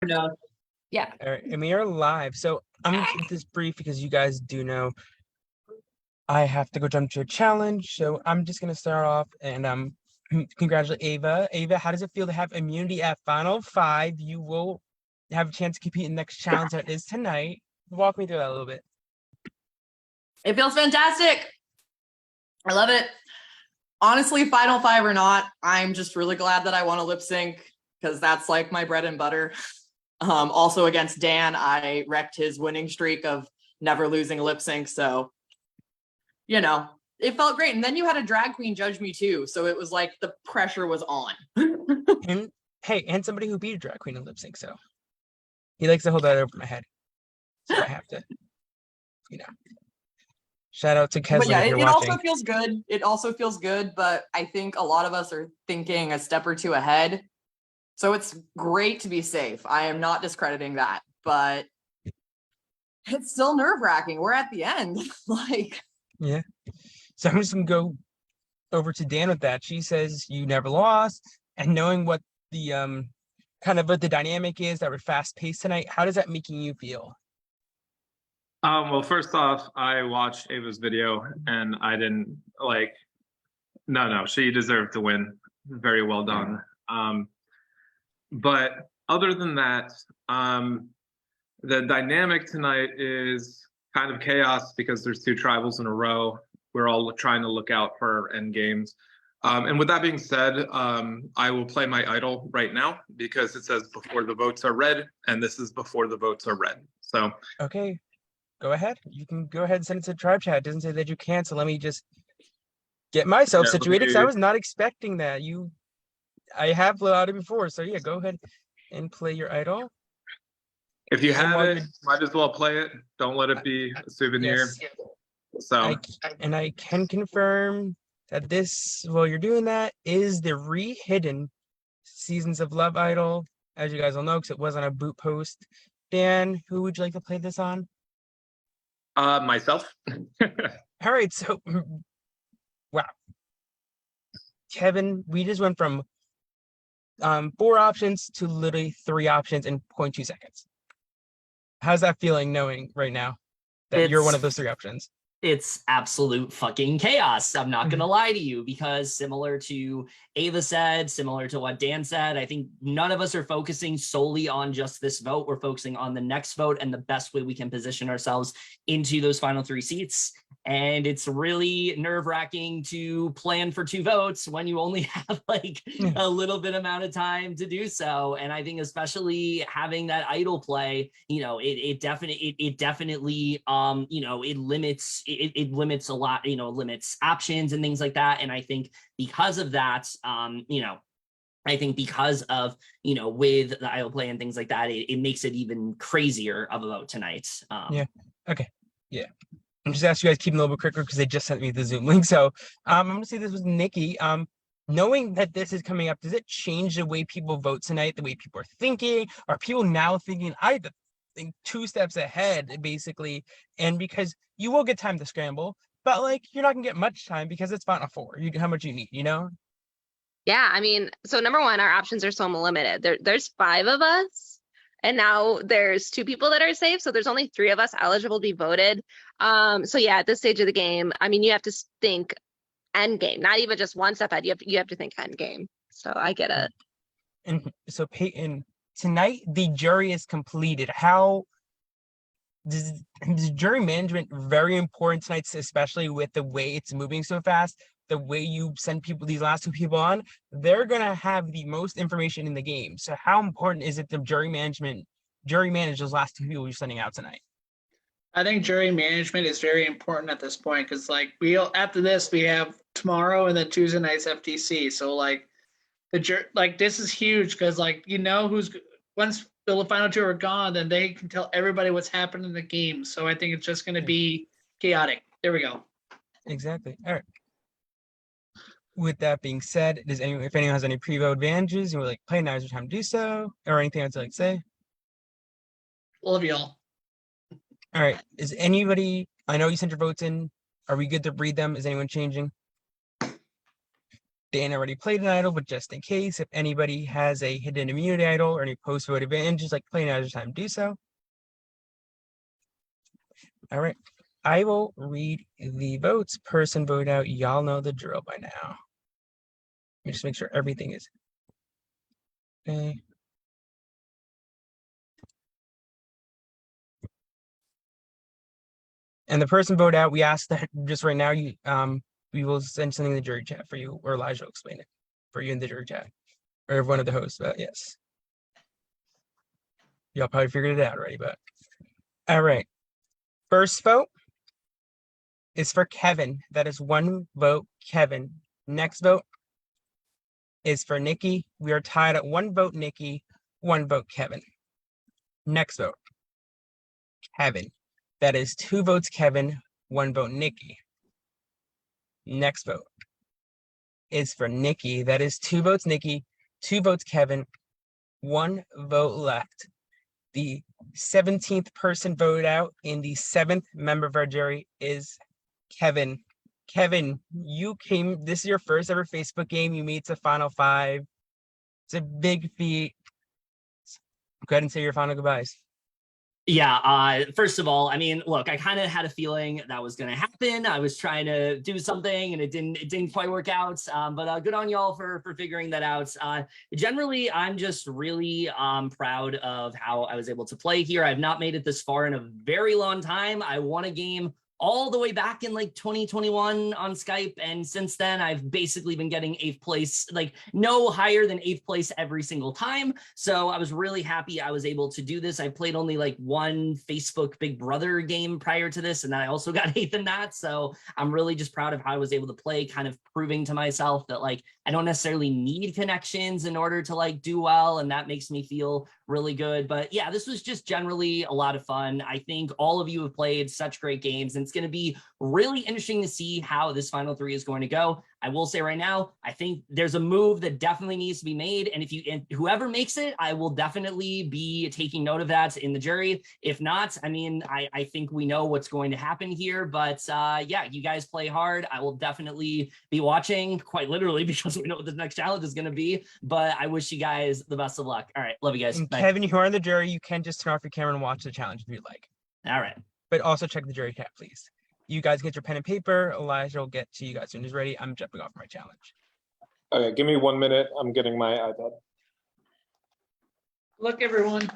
No. Yeah. All right, and we are live. So I'm gonna keep this brief because you guys do know I have to go jump to a challenge. So I'm just gonna start off and congratulate Ava. Ava, how does it feel to have immunity at Final Five? You will have a chance to compete in the next challenge that is tonight. Walk me through that a little bit. It feels fantastic. I love it. Honestly, Final Five or not, I'm just really glad that I won a lip sync because that's like my bread and butter. Also against Dan, I wrecked his winning streak of never losing a lip sync. So, you know, it felt great. And then you had a drag queen judge me too. So it was like the pressure was on. And hey, and somebody who beat a drag queen in lip sync, so he likes to hold that over my head. So I have to, you know. Shout out to Kesley But yeah, if you're it watching. also feels good. It also feels good, but I think a lot of us are thinking a step or two ahead. So it's great to be safe. I am not discrediting that, but it's still nerve-wracking. We're at the end. Yeah. So I'm just gonna go over to Dan with that. She says you never lost, and knowing what the kind of what the dynamic is that we're fast paced tonight, how does that making you feel? Well, first off, I watched Ava's video and I didn't no, she deserved to win. Very well done. But other than that, the dynamic tonight is kind of chaos because there's two tribals in a row. We're all trying to look out for end games. And with that being said, I will play my idol right now because it says before the votes are read, and this is before the votes are read. So Okay, go ahead. You can go ahead and send it to the tribe chat. It doesn't say that you can, so let me just get myself situated because I was not expecting that. I have allowed it before, so yeah, go ahead and play your idol. If you have it, might as well play it. Don't let it be a souvenir. Yes. So I can confirm that this, while you're doing that, is the re-hidden Seasons of Love idol, as you guys will know, because it was on a boot post. Dan, who would you like to play this on? Myself. All right, so wow. Kevin, we just went from 4 options to literally 3 options in 0.2 seconds. How's that feeling knowing right now that you're one of those 3 options? It's absolute fucking chaos. I'm not going to lie to you, because similar to Ava said, similar to what Dan said, I think none of us are focusing solely on just this vote. We're focusing on the next vote and the best way we can position ourselves into those final 3 seats. And it's really nerve-wracking to plan for 2 votes when you only have like a little bit amount of time to do so. And I think especially having that idol play, you know, it definitely, you know, it limits a lot, you know, limits options and things like that. And I think because of that, you know, I think because of, you know, with the idol play and things like that, it makes it even crazier of a vote tonight. Yeah. Okay. Yeah. I'm just asking you guys to keep them a little bit quicker because they just sent me the Zoom link. So I'm gonna say this was Nikki. Knowing that this is coming up, does it change the way people vote tonight, the way people are thinking? Are people now thinking, I think 2 steps ahead, basically? And because you will get time to scramble, but like you're not gonna get much time because it's Final Four. How much you need, you know? Yeah, I mean, so number one, our options are so limited. There's 5 of us. And now there's 2 people that are safe. So there's only 3 of us eligible to be voted. So yeah, at this stage of the game, I mean, you have to think end game, not even just 1 step ahead. You have to think end game. So I get it. And so Peyton, tonight the jury is completed. How is jury management very important tonight, especially with the way it's moving so fast? The way you send people, these last 2 people on, they're gonna have the most information in the game. So how important is it to jury manage those last 2 people you're sending out tonight? I think jury management is very important at this point because, like, after this we have tomorrow and then Tuesday night's FTC. So like this is huge because, like, you know, once the final 2 are gone, then they can tell everybody what's happened in the game. So I think it's just going to be chaotic. There we go. Exactly. All right. With that being said, if anyone has any pre-vote advantages and would like play, now is your time to do so, or anything else I'd like to say? Love y'all. All right. Is anybody? I know you sent your votes in. Are we good to read them? Is anyone changing? Dan already played an idol, but just in case, if anybody has a hidden immunity idol or any post-vote advantages like playing out of time, do so. All right. I will read the votes. Person vote out. Y'all know the drill by now. Let me just make sure everything is okay. And the person vote out, we ask that just right now, we will send something in the jury chat for you, or Elijah will explain it for you in the jury chat, or one of the hosts, but yes. Y'all probably figured it out already, but all right. First vote is for Kevin. That is 1 vote, Kevin. Next vote is for Nikki. We are tied at 1 vote, Nikki, 1 vote, Kevin. Next vote, Kevin. That is 2 votes, Kevin, 1 vote, Nikki. Next vote is for Nikki. That is 2 votes, Nikki, 2 votes, Kevin, 1 vote left. The 17th person voted out in the 7th member of our jury is Kevin. Kevin, this is your first ever Facebook game. You made it to Final 5. It's a big feat. Go ahead and say your final goodbyes. Yeah, first of all, I mean, look, I kind of had a feeling that was going to happen. I was trying to do something and it didn't quite work out. But good on y'all for figuring that out. Generally, I'm just really proud of how I was able to play here. I've not made it this far in a very long time. I won a game all the way back in like 2021 on Skype. And since then, I've basically been getting 8th place, like no higher than 8th place every single time. So I was really happy I was able to do this. I played only like 1 Facebook Big Brother game prior to this, and then I also got 8th in that. So I'm really just proud of how I was able to play, kind of proving to myself that like I don't necessarily need connections in order to like do well. And that makes me feel really good. But yeah, this was just generally a lot of fun. I think all of you have played such great games, and it's going to be really interesting to see how this final 3 is going to go. I will say right now, I think there's a move that definitely needs to be made. And whoever makes it, I will definitely be taking note of that in the jury. If not, I mean, I think we know what's going to happen here. But yeah, you guys play hard. I will definitely be watching, quite literally, because we know what the next challenge is going to be. But I wish you guys the best of luck. All right. Love you guys. And Bye. Kevin, you are in the jury. You can just turn off your camera and watch the challenge if you'd like. All right. But also check the jury chat, please. You guys get your pen and paper. Elijah will get to you guys as soon as ready. I'm jumping off my challenge. Okay, give me 1 minute. I'm getting my iPad. Look, everyone.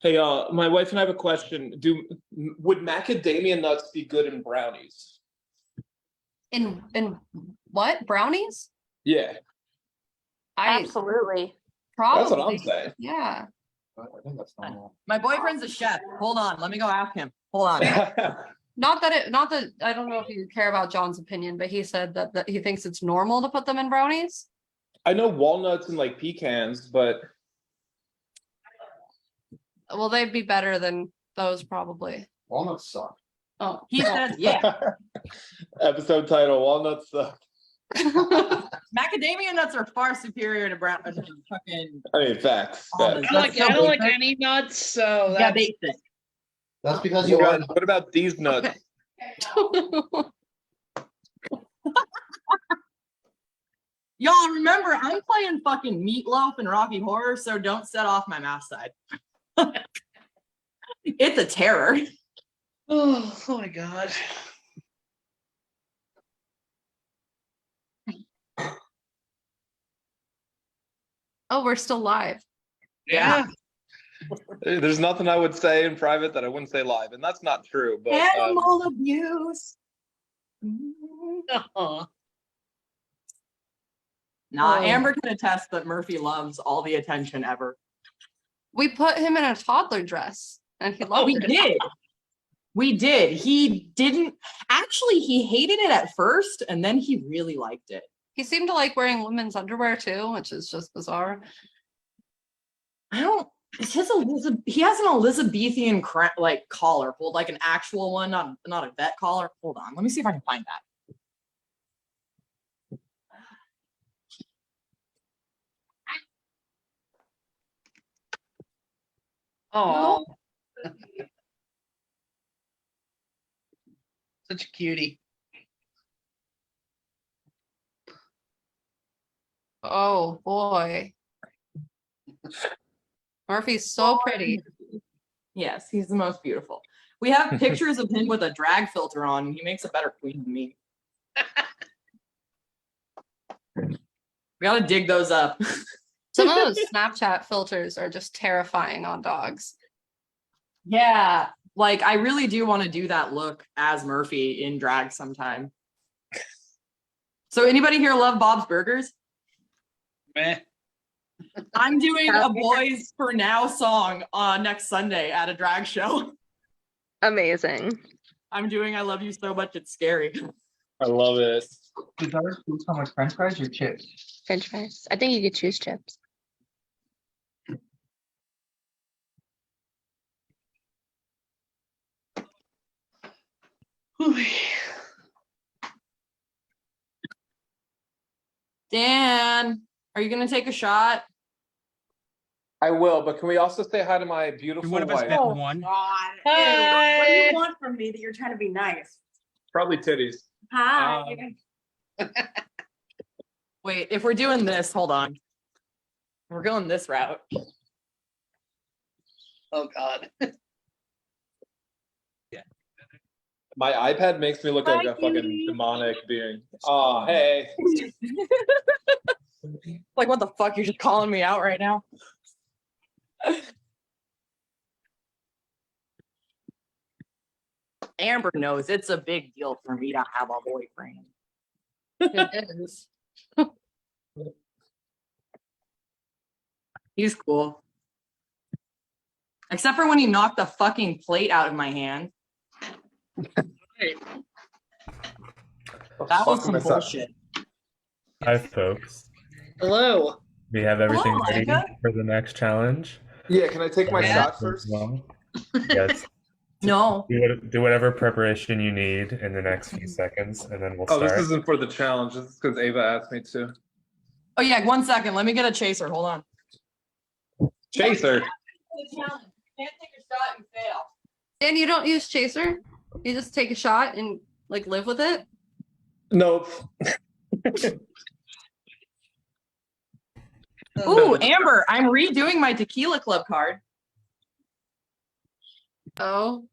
Hey, my wife and I have a question. Would macadamia nuts be good in brownies? In what? Brownies? Yeah, Absolutely. Probably. that's what I'm saying. Yeah. I think that's normal. My boyfriend's a chef. Hold on. Let me go ask him. Hold on. Not that I don't know if you care about John's opinion, but he said that he thinks it's normal to put them in brownies. I know walnuts and like pecans, but Well, they'd be better than those probably. walnuts suck. Oh, He said, yeah. Episode title: Walnuts suck. Macadamia nuts are far superior to brown fucking I mean, facts. Almonds. facts. I don't like any nuts, so yeah, that's basic. That's because you What are. what about these nuts? Y'all remember, I'm playing fucking Meatloaf and Rocky Horror, so don't set off my math side. It's a terror. oh my god. Oh, we're still live. Yeah. There's nothing I would say in private that I wouldn't say live, and that's not true. But Animal abuse. Oh. Nah, Oh. Amber can attest that Murphy loves all the attention ever. We put him in a toddler dress and he loved We it. did. We did. He didn't actually, he hated it at first and then he really liked it. He seemed to like wearing women's underwear too, which is just bizarre. I don't, it's his he has an Elizabethan like collar, hold like an actual one, not a vet collar. Hold on, let me see if I can find that. Oh, such a cutie. Oh boy. Murphy's so pretty. Yes, he's the most beautiful. We have pictures of him with a drag filter on, and he makes a better queen than me. We gotta dig those up. Some of those Snapchat filters are just terrifying on dogs. Yeah, like I really do want to do that look as Murphy in drag sometime. So anybody here love Bob's Burgers? Meh. I'm doing a Boys for Now song next Sunday at a drag show. Amazing. I'm doing I Love You So Much It's Scary. I love it. Does ours choose how much French fries or chips? French fries. I think you could choose chips. Dan, are you gonna take a shot? I will, but can we also say hi to my beautiful One of us wife? bet one. God. Ew. What do you want from me that you're trying to be nice? Probably titties. Hi. Wait, if we're doing this, hold on. We're going this route. Oh God. My iPad makes me look like a fucking demonic being. Oh, hey. Like, what the fuck? You're just calling me out right now? Amber knows it's a big deal for me to have a boyfriend. It is. He's cool. Except for when he knocked the fucking plate out of my hand. Hey, That was some bullshit. Hi, folks. hello. We have everything Hello, ready Micah. for the next challenge. Yeah, can I take my Yeah. shot first? Well, yes. No. Do whatever preparation you need in the next few seconds, and then we'll Oh, start. this isn't for the challenge. This is because Ava asked me to. Oh yeah, 1 second. Let me get a chaser. Hold on. Chaser. The challenge. You can't take a shot and fail. Dan, you don't use chaser? You just take a shot and like live with it? Nope. Ooh, Amber, I'm redoing my tequila club card. Oh.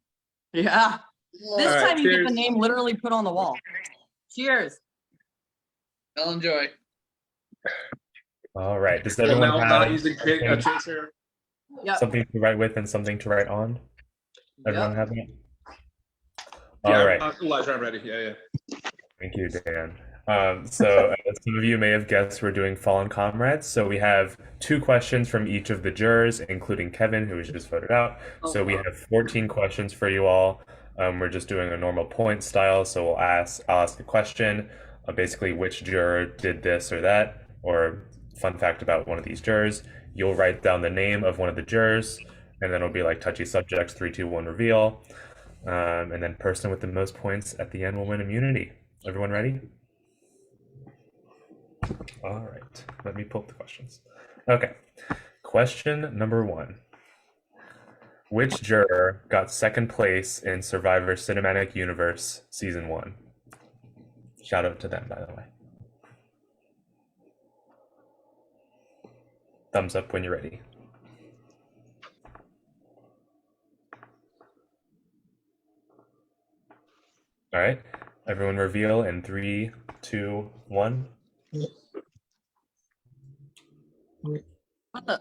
Yeah. This All right, time you get the cheers. name literally put on the wall. Cheers. I'll enjoy. All right. Does Well, everyone now I'm have not using a chaser. Yep. something to write with and something to write on? Everyone Yep. have that? Yeah, All right. Elijah, I'm ready. Yeah. Thank you, Dan. So as some of you may have guessed, we're doing Fallen Comrades. So we have 2 questions from each of the jurors, including Kevin, who was just voted out. So we have 14 questions for you all. We're just doing a normal point style. So I'll ask a question, basically which juror did this or that, or fun fact about one of these jurors. You'll write down the name of one of the jurors, and then it'll be like touchy subjects, 3, 2, 1, reveal. And then person with the most points at the end will win immunity. Everyone ready? All right, let me pull up the questions. Okay, question number 1. Which juror got 2nd place in Survivor Cinematic Universe Season 1? Shout out to them, by the way. Thumbs up when you're ready. All right, everyone reveal in 3, 2, 1. What the?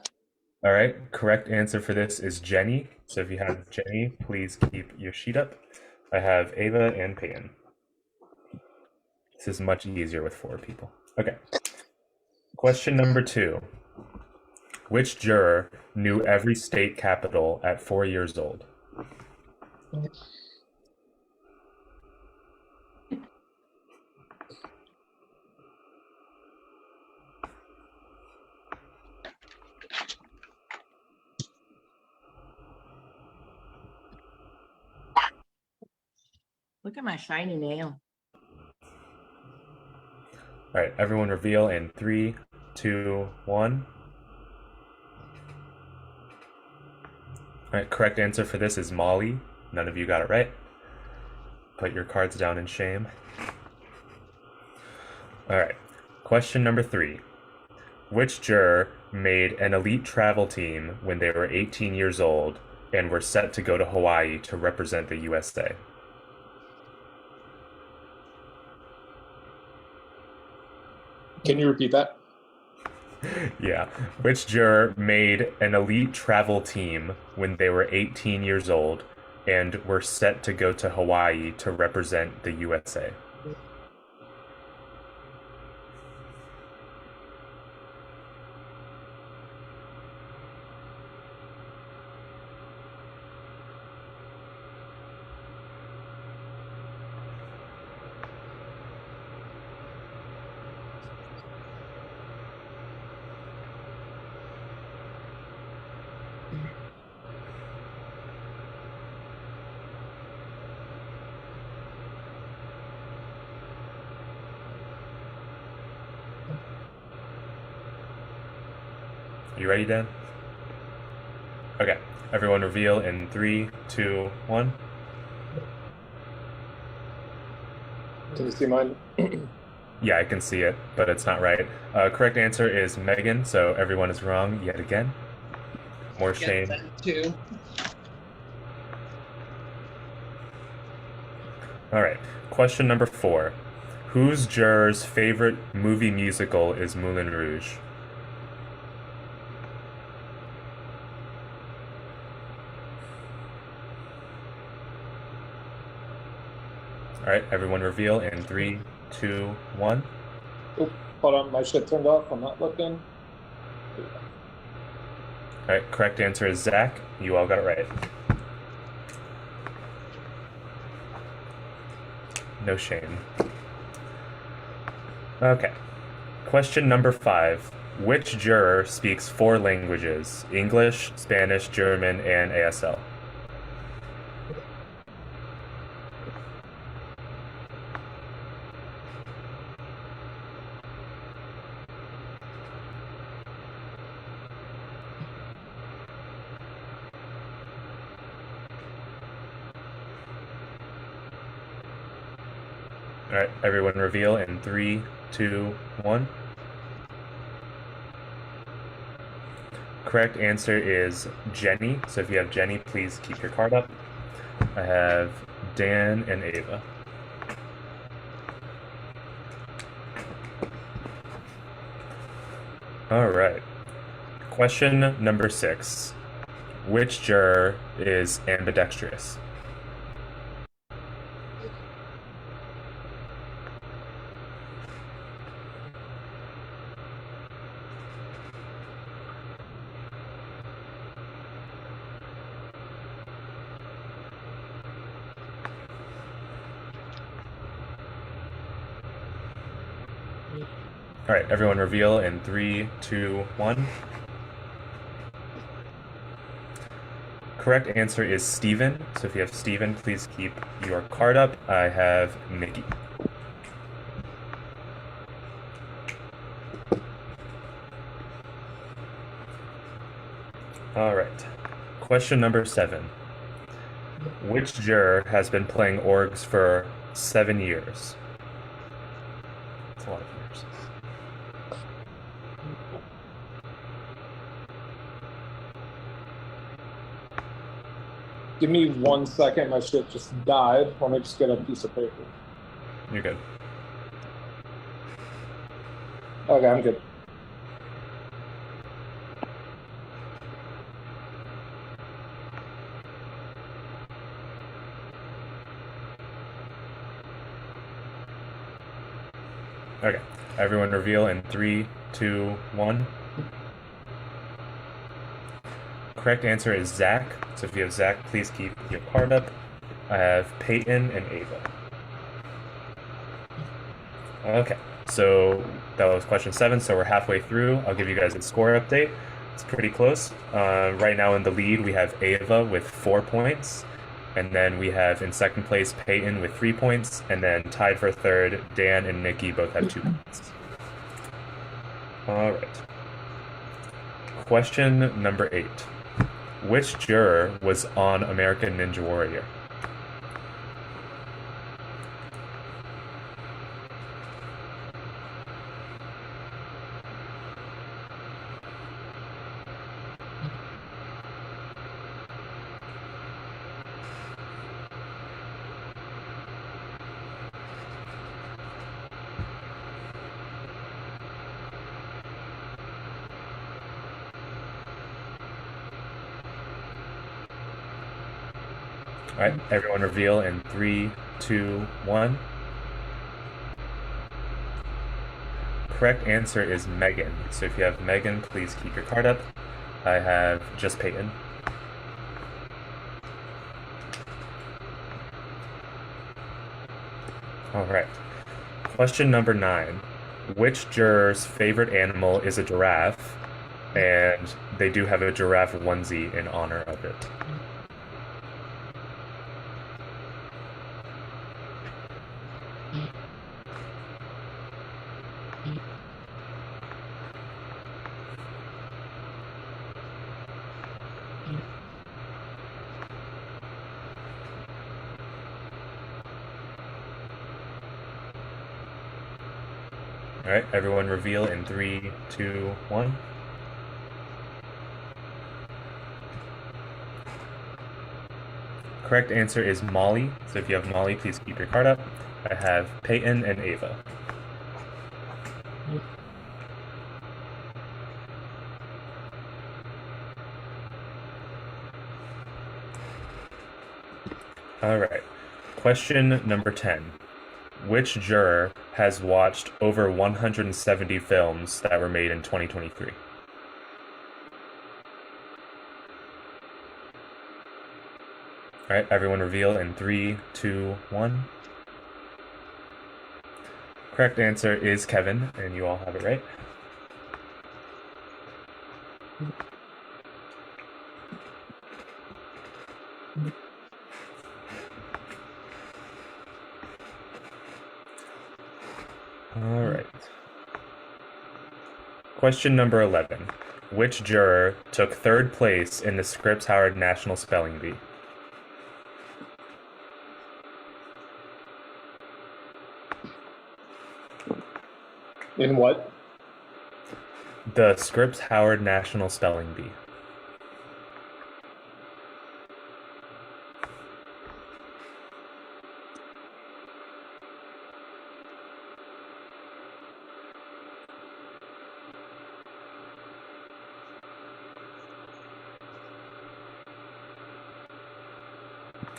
All right, correct answer for this is Jenny. So if you have Jenny, please keep your sheet up. I have Ava and Peyton. This is much easier with 4 people. Okay. Question number 2. Which juror knew every state capital at 4 years old? Look at my shiny nail. All right, everyone reveal in 3, 2, 1. All right, correct answer for this is Molly. None of you got it right. Put your cards down in shame. All right, question number 3. Which juror made an elite travel team when they were 18 years old and were set to go to Hawaii to represent the USA? Can you repeat that? Yeah. Which juror made an elite travel team when they were 18 years old and were set to go to Hawaii to represent the USA? You ready, Dan? Okay. Everyone reveal in 3, 2, 1. Can you see mine? Yeah, I can see it, but it's not right. Correct answer is Megan, so everyone is wrong yet again. More shame. Two. All right. Question number 4. Whose juror's favorite movie musical is Moulin Rouge? All right, everyone reveal in 3, 2, 1. Oh, hold on, my shit turned off. I'm not looking. All right, correct answer is Zach. You all got it right. No shame. Okay. Question number 5. Which juror speaks 4 languages? English, Spanish, German, and ASL. All right, everyone reveal in 3, 2, 1. Correct answer is Jenny. So if you have Jenny, please keep your card up. I have Dan and Ava. All right. Question number 6. Which juror is ambidextrous? All right, everyone reveal in 3, 2, 1. Correct answer is Steven. So if you have Steven, please keep your card up. I have Nikki. All right. Question number 7. Which juror has been playing orgs for 7 years? That's a lot of years. Give me 1 second. My shit just died. Let me just get a piece of paper. You're good. Okay, I'm good. Okay. Everyone reveal in 3, 2, 1. correct answer is Zach. So if you have Zach, please keep your card up. I have Peyton and Ava. Okay, so that was question 7. So we're halfway through. I'll give you guys a score update. It's pretty close. Right now in the lead, we have Ava with 4 points. And then we have in second place Peyton with 3 points. And then tied for third, Dan and Nikki both have 2 points. All right. Question number 8. Which juror was on American Ninja Warrior? All right, everyone reveal in 3, 2, 1. Correct answer is Megan. So if you have Megan, please keep your card up. I have just Peyton. All right. Question number 9. Which juror's favorite animal is a giraffe? And they do have a giraffe onesie in honor of it. All right, everyone reveal in 3, 2, 1. Correct answer is Molly. So if you have Molly, please keep your card up. I have Peyton and Ava. All right. Question number 10. Which juror has watched over 170 films that were made in 2023? All right, everyone reveal in 3, 2, 1. Correct answer is Kevin, and you all have it right. All right. Question number 11. Which juror took 3rd place in the Scripps Howard National Spelling Bee? In what? The Scripps Howard National Spelling Bee.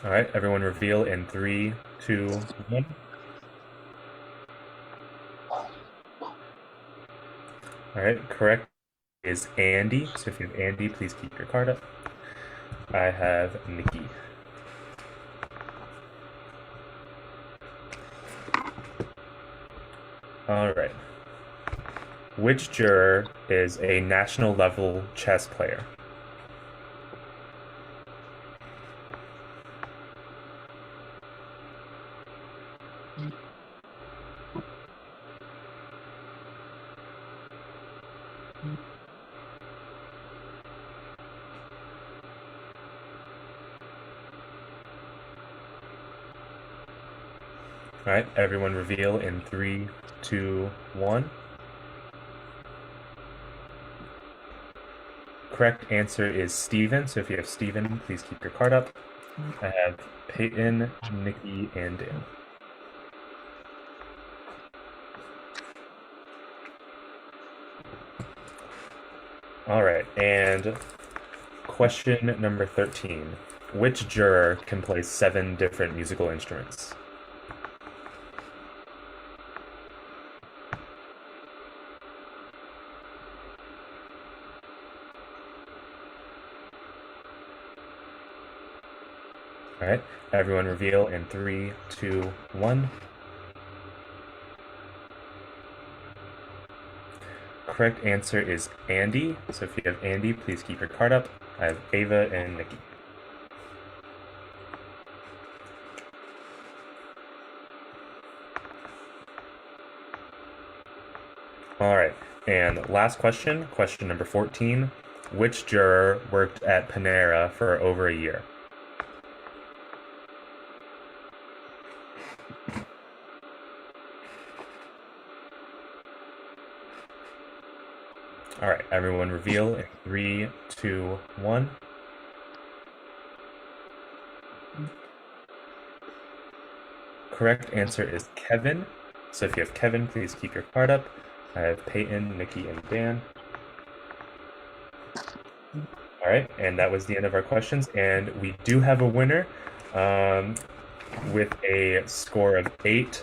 All right, everyone reveal in 3, 2, 1. All right, correct is Andy. So if you have Andy, please keep your card up. I have Nikki. All right. Which juror is a national level chess player? All right, everyone reveal in 3, 2, 1. Correct answer is Steven. So if you have Steven, please keep your card up. I have Peyton, Nikki, and Dan. All right, and question number 13. Which juror can play 7 different musical instruments? All right, everyone reveal in 3, 2, 1. Correct answer is Andy. So if you have Andy, please keep your card up. I have Ava and Nikki. All right, and last question, question number 14. Which juror worked at Panera for over a year? All right, everyone reveal in 3, 2, 1. Correct answer is Kevin. So if you have Kevin, please keep your card up. I have Peyton, Nikki, and Dan. All right, and that was the end of our questions. And we do have a winner with a score of 8.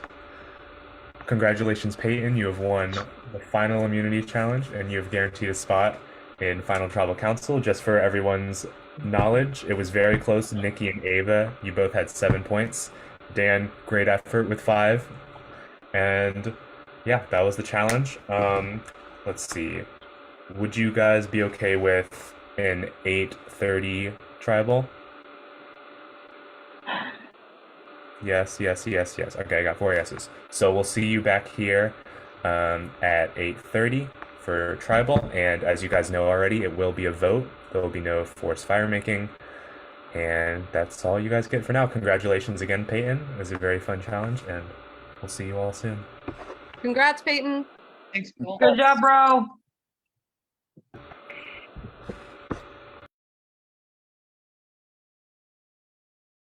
Congratulations, Peyton. You have won the final immunity challenge, and you have guaranteed a spot in final tribal council. Just for everyone's knowledge, it was very close. Nikki and Ava, you both had 7 points. Dan, great effort with 5. And yeah, that was the challenge. Let's see. Would you guys be okay with an 8:30 tribal? Yes. Okay, I got 4 yeses. So we'll see you back here at 8:30 for tribal. And as you guys know already, it will be a vote. There will be no forced fire making. And that's all you guys get for now. Congratulations again, Peyton. It was a very fun challenge, and we'll see you all soon. Congrats, Peyton. Thanks, Cole. Good job, bro.